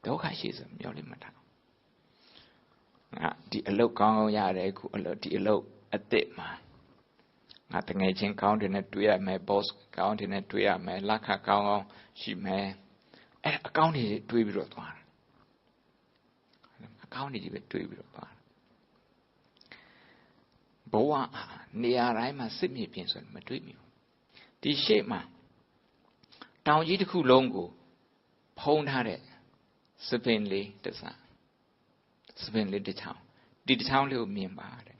ဒုက္ခရှိဆိုမျောလိမထားငါဒီအလုတ်ကောင်းကောင်းရတယ်ခုအလုတ်ဒီအလုတ်အစ်စ်မှာငါတငယ်ချင်းကောင်းတယ်နဲ့တွေ့ရမယ် boss ကောင်းတယ်နဲ့တွေ့ရမယ်လက်ခကောင်းကောင်းရှိမယ်အဲ့အကောင်းတွေတွေးပြီးတော့သွားတာအကောင်းတွေကြီးပဲတွေးပြီးတော့သွားတာဘဝနေရာတိုင်းမှာစစ်မြေပြင်ဆိုမတွေးမိဘူးဒီရှေ့မှာတောင်ကြီးတစ်ခုလုံးကိုဖုံးထားတဲ့စပင်လေးတစ်စားစပင်လေးတစ်ချောင်းဒီတစ်ချောင်းလေးကိုမြင်ပါတဲ့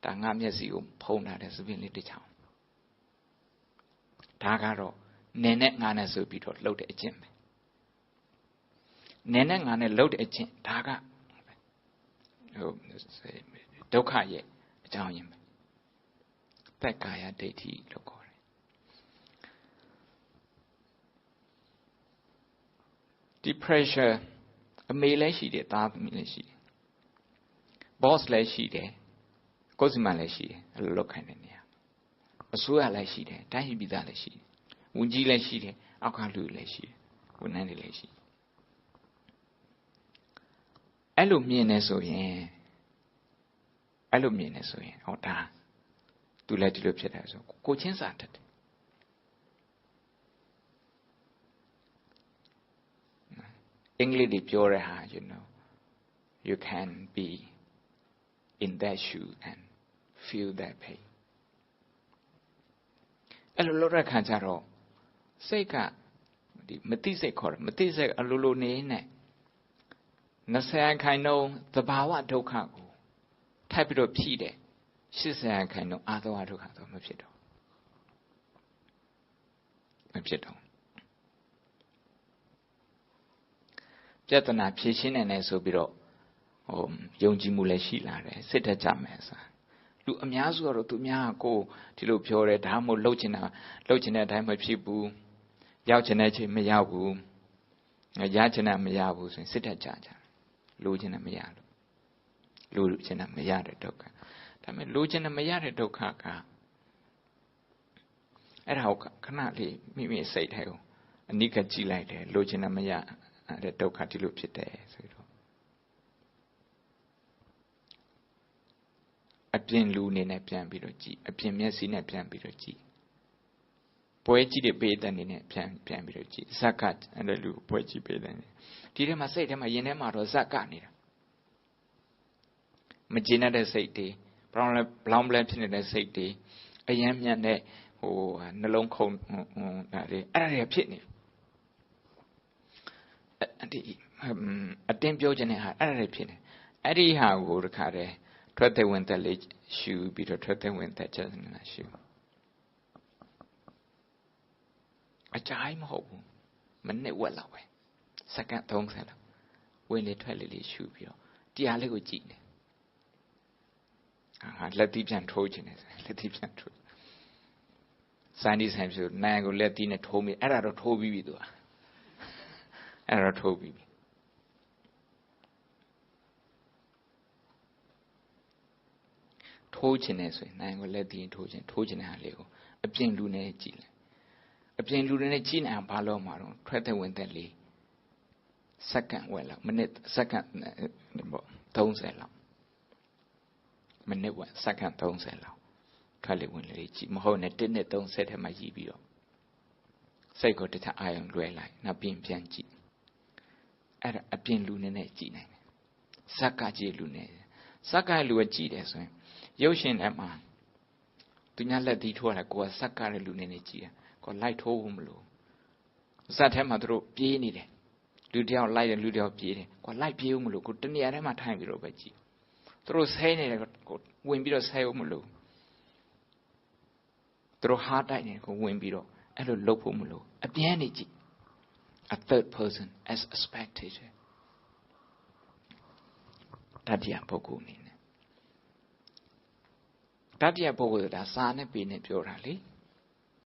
ဒါငါမျက်စိကိုဖုံးထားတဲ့စပင်လေးတစ်ချောင်းဒါကတော့နင်းနဲ့ငါနဲ့ဆိုပြီးတော့လှုပ်တဲ့အကျင့်ပဲနင်းနဲ့ငါနဲ့လှုပ်တဲ့အကျင့်ဒါကဒုက္ခရဲ့အကြောင်းရင်းပဲသက်ကာယဒိဋ္ဌိလို့ခေါ်တယ်ဒီ pressure အမေလည်းရှိတယ်သားသမီးလည်းရှိတယ် boss လည်းရှိတယ်ကိုယ်စီမံလည်းရှိတယ်အဲ့လိုလုပ်ခိုင်းတဲ့နေရာအစိုးရလည်းရှိတယ်တိုင်းပြည်သားလည်းရှိတယ်ဝန်ကြီးလည်းရှိတယ်အောက်ကလူလည်းရှိတယ်ဝန်ထမ်းတွေလည်းရှိတယ်အဲ့လိုမြင်နေဆိုရင်ဟောဒါသူလည်းဒီလိုဖြစ်တယ်ဆိုကိုချင်းစာတတ်တယ်အင်္ဂလိပ်တွေပြောတဲ့ဟာ you know you can be in that shoe and feel that pain အဲ့လိုလုပ်တဲ့ခါကျတော့စိတ်ကဒီမသိစိတ်ခေါ်တယ်မသိစိတ်အလိုလိုနေနဲ့20ခိုင်နှုန်းသဘာဝဒုက္ခကိုထပ်ပြီးတော့ဖြည့်တယ်80ခိုင်နှုန်းအာသဝဒုက္ခတော့မဖြစ်တော့ပြဿနာဖြေရှင်းနိုင်တယ်ဆိုပြီးတော့ယုံကြည်မှုလည်းရှိလာတယ်စိတ်သက်ကြမယ်ဆိုတာလူအများစုကတော့သူများကိုဒီလိုပြောတယ်ဒါမှမဟုတ်လှုပ်ချင်တဲ့အတိုင်းမဖြစ်ဘူးရောက်ချင်တဲ့ချိန်မရောက်ဘူးရချင်တာမရဘူးဆိုရင်စိတ်သက်ကြကြလိုချင်တာမရလို့လိုချင်တာမရတဲ့ဒုက္ခဒါပေမဲ့လိုချင်တာမရတဲ့ဒုက္ခကအဲ့ဒါကိုခဏလေးမိမိစိတ်ထဲကိုအနိကကြည့်လိုက်တယ်လိုချင်တာမရတဲ့ဒုက္ခဒီလိုဖြစ်တယ်ဆိုတော့အပြင်လူအနေနဲ့ပြန်ပြီးတော့ကြည့်အပြင်မျက်စိနဲ့ပြန်ပြီးတော့ကြည့်ပွဲကြည့်တဲ့ပေတဲ့အနေနဲ့ပြန်ပြီးတော့ကြည့်ဇက်ကအဲ့လိုလူပွဲကြည့်ပေတဲ့ဒီထဲမှာစိတ်ထဲမှာယင်ထဲမှာတော့ဇက်ကနေနေတာမကျေနပ်တဲ့စိတ်တွေဘလောင်ပလန်ဖြစ်နေတဲ့စိတ်တွေအယမ်းမြတ်တဲ့နှလုံးခုန်ဒါတွေအဲ့ဒါတွေဖြစ်နေဒီအတင်းပြောခြင်းနဲ့ဟာအဲ့ဒါတွေဖြစ်နေအဲ့ဒီဟာကိုတခါတည်းထွက်တဲ့ဝင်သက်လေးရှူပြီးတော့ထွက်တဲ့ဝင်သက်ချက်နေတာရှူအကြိုက်မဟုတ်ဘူးမိနစ်ဝက်လောက်ပဲစက္ကန့်30လောက်ဝင်လေထွက်လေရှူပြီးတော့တရားလေးကိုကြည့်နေလက်သီးပြန်ထိုးခြင်းနဲ့လက်သီးပြန်ထိုးစိုင်းဒီဆိုင်ဆိုနိုင်ကိုလက်သီးနဲ့ထိုးမိအဲ့ဒါတော့ထိုးပြီးပြီသူကအဲ့ဒါတော့ထိုးပြီးပြီထိုးခြင်းနဲ့ဆိုရင်နိုင်ကိုလက်သီးထိုးခြင်းတဲ့ဟာလေးကိုအပြင်လူနဲ့ကြည့်လိုက်အပြင်လူတွေနဲ့ကြည့်နေအောင်ဘာလို့မှာတော့ထွက်တဲ့ဝင်သက်လေးစက္ကန့်ဝက်လောက်မိနစ်စက္ကန့်ပေါ့30လောက်မိနစ်ဝက်စက္ကန့်30လောက်ထွက်လေဝင်လေကြည့်မဟုတ်နဲ့1နဲ့30ထဲမှာရည်ပြီးတော့စိတ်ကိုတခြားအာရုံလွှဲလိုက်နောက်ပြန်ကြည့်အဲ့ဒါအပြင်လူနဲ့ကြည့်နိုင်တယ်ဇက်ကကြည့်လူနဲ့ဇက်ကလူကကြည့်တယ်ဆိုရင်ရုပ်ရှင်ထဲမှာသူများလက်သီးထိုးရတယ်ကိုကဇက်ကတဲ့လူနဲ့ကြည့်တယ်ကိုလိုက်ထိုးဖို့မလို့ဇက်ထဲမှာသူတို့ပြေးနေတယ်လူတယောက်လိုက်တယ်လူတယောက်ပြေးတယ်ကိုလိုက်ပြေးဖို့မလို့ကိုတနေရာထဲမှာထိုင်ပြီးတော့ပဲကြည့်သူတို့ဆဲနေတယ်ကိုဝင်ပြီးတော့ဆဲဖို့မလို့သူတို့ဟားတိုက်နေတယ်ကိုဝင်ပြီးတော့အဲ့လိုလုပ်ဖို့မလို့အပြန်နေကြည့် a third person as a spectator တတိယပုဂ္ဂိုလ်အနေနဲ့တတိယပုဂ္ဂိုလ်ဆိုတာစာနဲ့ပေနဲ့ပြောတာလေ